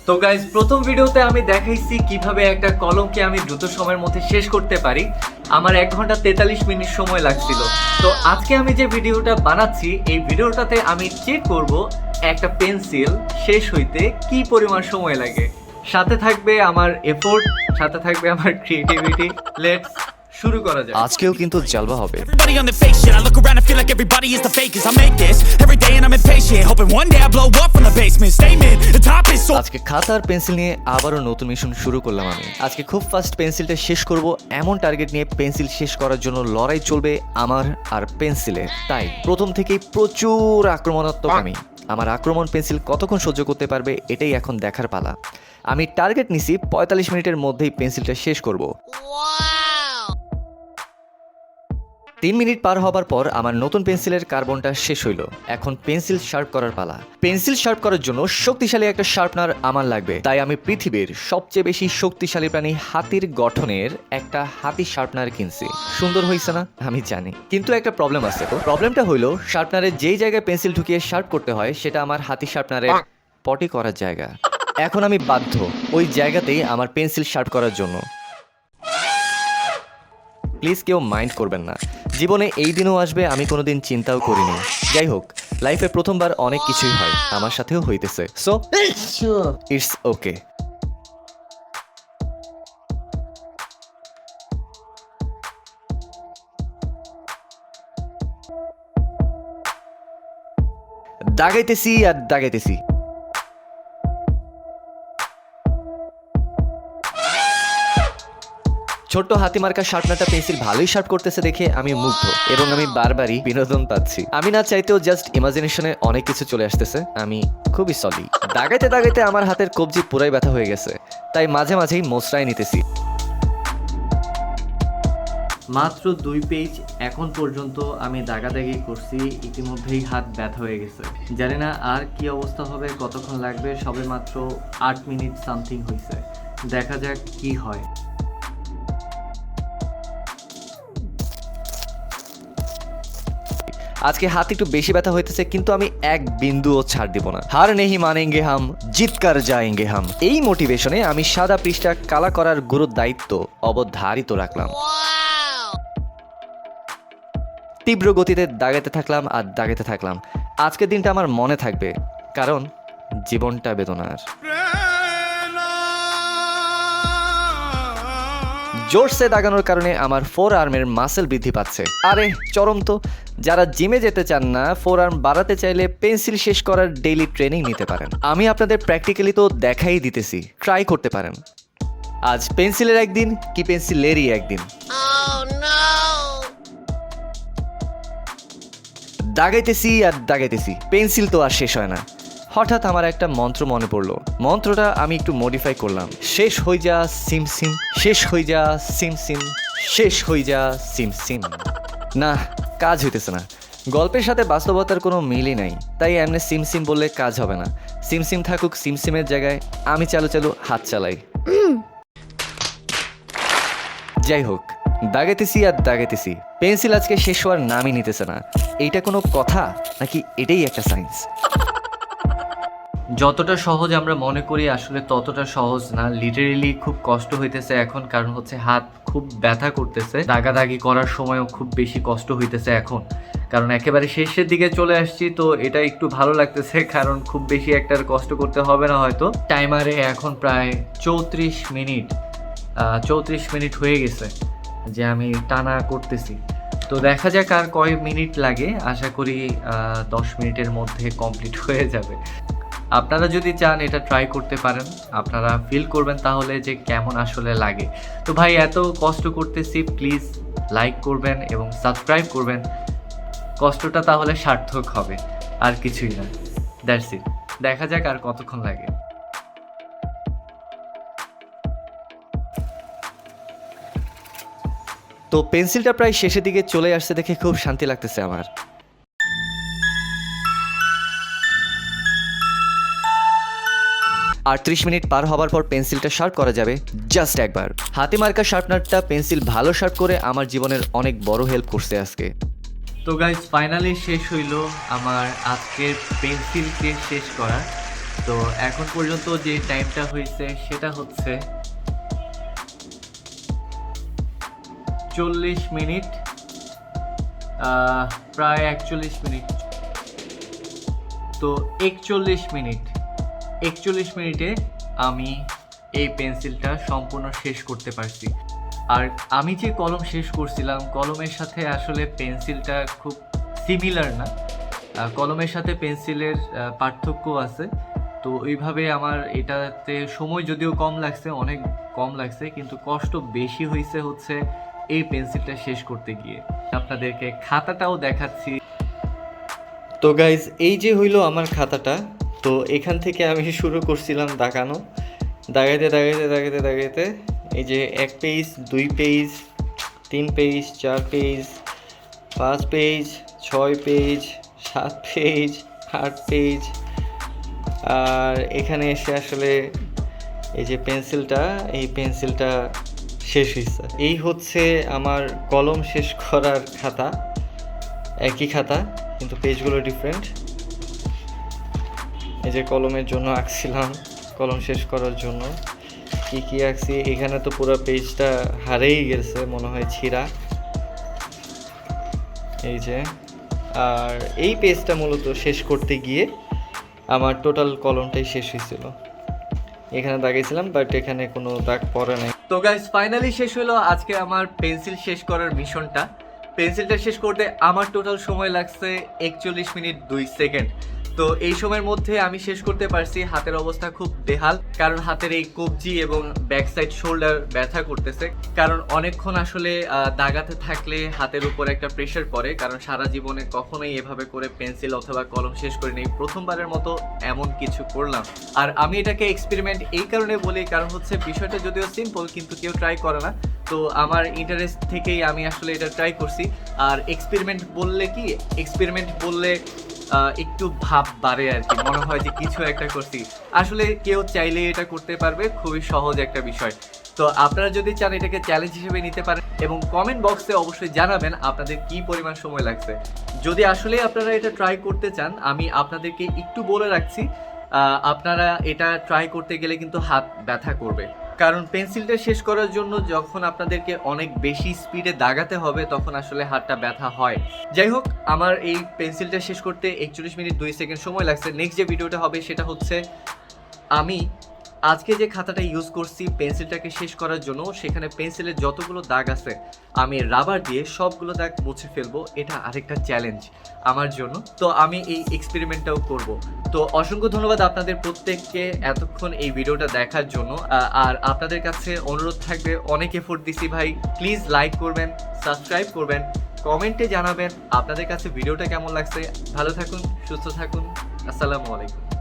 তো গাইজ প্রথম ভিডিওতে আমি দেখাইছি কিভাবে একটা কলমকে আমি দ্রুত সময়ের মধ্যে শেষ করতে পারি। আমার 1 ঘন্টা 43 মিনিট সময় লাগছিল। তো আজকে আমি যে ভিডিওটা বানাচ্ছি এই ভিডিওটাতে আমি চেক করব একটা পেন্সিল শেষ হইতে কি পরিমাণ সময় লাগে। সাথে থাকবে আমার এফোর্ট, সাথে থাকবে আমার ক্রিয়েটিভিটি। লেটস শুরু করা যাক। আজকেও কিন্তু জালবা হবে। Everybody on the fake shit. I look around and feel like everybody is the fakest. I make this every day and I'm impatient, hoping one day I blow up from the basement. Statement, the top is so. আজকে খাতা আর pencil নিয়ে আবারও নতুন mission শুরু করলাম আমি। আজকে খুব ফাস্ট পেন্সিলটা শেষ করব এমন টার্গেট নিয়ে পেন্সিল শেষ করার জন্য লড়াই চলবে আমার আর পেন্সিলের। তাই প্রথম থেকেই প্রচুর আক্রমণাত্মক আমি। আমার আক্রমণ পেন্সিল কতক্ষণ সহ্য করতে পারবে এটাই এখন দেখার পালা। আমি টার্গেট নিছি 45 মিনিটের মধ্যেই পেন্সিলটা শেষ করব। 3 মিনিট পার হবার পর আমার নতুন পেন্সিলের কার্বনটা শেষ হইল। এখন পেন্সিল শার্প করার পালা। পেন্সিল শার্প করার জন্য শক্তিশালী একটা শার্পনার আমার লাগবে। তাই আমি পৃথিবীর সবচেয়ে বেশি শক্তিশালী প্রাণী হাতির গঠনের একটা হাতি শার্পনার কিনছি। সুন্দর হইছে না? আমি জানি, কিন্তু একটা প্রবলেম আছে। তো প্রবলেমটা হইলো শার্পনারের যেই জায়গায় পেন্সিল ঢুকিয়ে শার্প করতে হয় সেটা আমার হাতি শার্পনারের পটি করার জায়গা। এখন আমি বাধ্য ওই জায়গাতেই আমার পেন্সিল শার্প করার জন্য। প্লিজ কেউ মাইন্ড করবেন না। জীবনে এই দিনও আসবে আমি কোনোদিন চিন্তাও করিনি। যাই হোক, লাইফে প্রথমবার অনেক কিছুই হয়, আমার সাথেও হইতেছে। So it's okay. দাগাইতেছি আর দাগাইতেছি। ছোট্ট হাতিমার্কা শার্পনারটা পেন্সিল ভালোই শার্প করতেছে দেখে আমি মুগ্ধ এবং আমি বারবারই বিনোদন পাচ্ছি। আমি না চাইতেও জাস্ট ইমাজিনেশনে অনেক কিছু চলে আসতেছে। আমি খুবই সলি। দাগাইতে দাগাইতে আমার হাতের কবজি পুরাই ব্যথা হয়ে গেছে, তাই মাঝে মাঝেই মোচড়াই নিতেছি। মাত্র 2 পেজ এখন পর্যন্ত আমি দাগাদাগি করছি, ইতিমধ্যেই হাত ব্যথা হয়ে গেছে। জানি না আর কি অবস্থা হবে, কতক্ষণ লাগবে। সবে মাত্র 8 মিনিট সামথিং হয়েছে। দেখা যাক কি হয়। আজকে হাত একটু বেশি ব্যথা হইতেছে, কিন্তু আমি এক বিন্দুও ছাড় দিব না। হার নেহি মানেঙ্গে হাম, জিত কর যায়েঙ্গে হাম। এই মোটিভেশনে আমি সাদা পৃষ্ঠা কালা করার গুরুর দায়িত্ব অবধারিত রাখলাম। তীব্র গতিতে দাগাতে থাকলাম আর দাগাতে থাকলাম। আজকের দিনটা আমার মনে থাকবে, কারণ জীবনটা বেদনার। জোরসে দাগানোর কারণে আমার ফোর আর্মের মাসেল বৃদ্ধি পাচ্ছে। আরে চরম তো! যারা জিমে যেতে চান না, ফোর আর্ম বাড়াতে চাইলে পেন্সিল শেষ করার ডেইলি ট্রেনিং নিতে পারেন। আমি আপনাদের প্র্যাকটিক্যালি তো দেখাই দিতেছি, ট্রাই করতে পারেন। আজ পেন্সিলের একদিন, কি পেন্সিলেরই একদিন। দাগাইতেছি আর দাগাইতেছি, পেন্সিল তো আর শেষ হয় না। হঠাৎ আমার একটা মন্ত্র মনে পড়লো। মন্ত্রটা আমি একটু মডিফাই করলাম। শেষ হই যা সিম সিম, শেষ হই যা সিম সিম, শেষ হই যা সিম সিম। না, কাজ হইতেছে না। গল্পের সাথে বাস্তবতার কোনো মিলই নাই, তাই এমনি সিম সিম বললে কাজ হবে না। সিম সিম থাকুক সিম সিমের জায়গায়, আমি চালু চালু হাত চালাই। যাই হোক, দাগাইতেছি আর দাগাইতেছি, পেন্সিল আজকে শেষ হওয়ার নামই নিতেছে না। এইটা কোনো কথা নাকি এটাই একটা সায়েন্স? যতটা সহজ আমরা মনে করি আসলে ততটা সহজ না। লিটারেলি খুব কষ্ট হইতেছে এখন, কারণ হচ্ছে হাত খুব ব্যথা করতেছে। দাগাদাগি করার সময়ও খুব বেশি কষ্ট হইতেছে এখন, কারণ একেবারে শেষের দিকে চলে আসছি। তো এটা একটু ভালো লাগতেছে, কারণ খুব বেশি একটা কষ্ট করতে হবে না হয়তো। টাইমারে এখন প্রায় 34 মিনিট হয়ে গেছে যে আমি টানা করতেছি। তো দেখা যাক আর কয় মিনিট লাগে। আশা করি 10 মিনিটের মধ্যে কমপ্লিট হয়ে যাবে। আপনারা যদি চান এটা ট্রাই করতে পারেন, আপনারা ফিল করবেন তাহলে যে কেমন আসলে লাগে। তো ভাই এত কষ্ট করতেছি, প্লিজ লাইক করবেন এবং সাবস্ক্রাইব করবেন। কষ্টটা তাহলে সার্থক হবে, আর কিছুই না। That's it. দেখা যাক আর কতক্ষণ লাগে। তো পেন্সিলটা প্রায় শেষের দিকে চলে আসছে দেখে খুব শান্তি লাগতেছে আমার। 38 মিনিট পার হবার পর পেন্সিলটা শার্প করা যাবে জাস্ট একবার। হাতে মার্কা শার্পনারটা পেন্সিল ভালো শার্প করে আমার জীবনের অনেক বড় হেল্প করছে আজকে। তো গাইজ ফাইনালি শেষ হইল আমার আজকের পেন্সিলকে শেষ করা। তো এখন পর্যন্ত যে টাইমটা হয়েছে সেটা হচ্ছে 40 মিনিট, প্রায় 41 মিনিট। তো 41 মিনিটে আমি এই পেন্সিলটা সম্পূর্ণ শেষ করতে পারছি। আর আমি যে কলম শেষ করছিলাম, কলমের সাথে আসলে পেন্সিলটা খুব সিমিলার না, কলমের সাথে পেন্সিলের পার্থক্য আছে। তো ওইভাবে আমার এটাতে সময় যদিও কম লাগছে, অনেক কম লাগছে, কিন্তু কষ্ট বেশি হয়েছে হচ্ছে এই পেন্সিলটা শেষ করতে গিয়ে। আপনাদেরকে খাতাটাও দেখাচ্ছি। তো গাইজ, এই যে হইলো আমার খাতাটা। তো এখান থেকে আমি শুরু করছিলাম দাগাইতে এই যে 1 page, 2 page, 3 page, 4 page, 5 page, 6 page, 7 page, 8 page. আর এখানে এসে আসলে এই যে এই পেন্সিলটা শেষ হয়েছে। এই হচ্ছে আমার কলম শেষ করার খাতা, একই খাতা কিন্তু পেজগুলো ডিফারেন্ট। এই যে কলমের জন্য আঁকছিলাম, কলম শেষ করার জন্য কি আঁকছি, এখানে তো পুরো পেজটা হারেই গেছে, মনে হয় ছিঁড়া। এই যে, আর এই পেজটা মূলত শেষ করতে গিয়ে আমার টোটাল কলমটাই শেষ হয়েছিল। এখানে দাগিয়েছিলাম বাট এখানে কোনো দাগ পড়ে নাই। তো গাইস, ফাইনালি শেষ হলো আজকে আমার পেন্সিল শেষ করার মিশনটা। পেন্সিলটা শেষ করতে আমার টোটাল সময় লাগছে 41 মিনিট 2 সেকেন্ড। তো এই সময়ের মধ্যে আমি শেষ করতে পারছি। হাতের অবস্থা খুব বেহাল, কারণ হাতের এই কবজি এবং ব্যাক সাইড শোল্ডার ব্যথা করতেছে, কারণ অনেকক্ষণ আসলে দাগাতে থাকলে হাতের উপর একটা প্রেশার পড়ে। কারণ সারা জীবনে কখনোই এভাবে করে পেন্সিল অথবা কলম শেষ করিনি, প্রথমবারের মতো এমন কিছু করলাম। আর আমি এটাকে এক্সপেরিমেন্ট এই কারণে বলি, কারণ হচ্ছে বিষয়টা যদিও সিম্পল কিন্তু কেউ ট্রাই করে না। তো আমার ইন্টারেস্ট থেকেই আমি আসলে এটা ট্রাই করছি। আর এক্সপেরিমেন্ট বললে একটু ভাব বাড়ে আর কি, মনে হয় যে কিছু একটা করছি। আসলে কেউ চাইলে এটা করতে পারবে, খুবই সহজ একটা বিষয়। তো আপনারা যদি চান এটাকে চ্যালেঞ্জ হিসেবে নিতে পারেন, এবং কমেন্ট বক্সে অবশ্যই জানাবেন আপনাদের কি পরিমাণ সময় লাগছে। যদি আসলে আপনারা এটা ট্রাই করতে চান, আমি আপনাদেরকে একটু বলে রাখছি, আপনারা এটা ট্রাই করতে গেলে কিন্তু হাত ব্যথা করবে, কারণ পেন্সিলটা শেষ করার জন্য যখন আপনাদেরকে অনেক বেশি স্পিডে দাগাতে হবে তখন আসলে হাতটা ব্যথা হয়। যাই হোক, আমার এই পেন্সিলটা শেষ করতে 41 মিনিট 2 সেকেন্ড সময় লাগছে। নেক্সট যে ভিডিওটা হবে সেটা হচ্ছে আমি আজকে যে খাতাটা ইউজ করছি পেন্সিলটাকে শেষ করার জন্য, সেখানে পেন্সিলের যতগুলো দাগ আছে আমি রাবার দিয়ে সবগুলো দাগ মুছে ফেলবো। এটা আরেকটা চ্যালেঞ্জ আমার জন্য। তো আমি এই এক্সপেরিমেন্টটাও করব। তো অসংখ্য ধন্যবাদ আপনাদের প্রত্যেককে এতক্ষণ এই ভিডিওটা দেখার জন্য। আর আপনাদের কাছে অনুরোধ থাকবে, অনেক এফোর্ট দিছি ভাই, প্লিজ লাইক করবেন, সাবস্ক্রাইব করবেন, কমেন্টে জানাবেন আপনাদের কাছে ভিডিওটা কেমন লাগছে। ভালো থাকুন, সুস্থ থাকুন, আসসালামু আলাইকুম।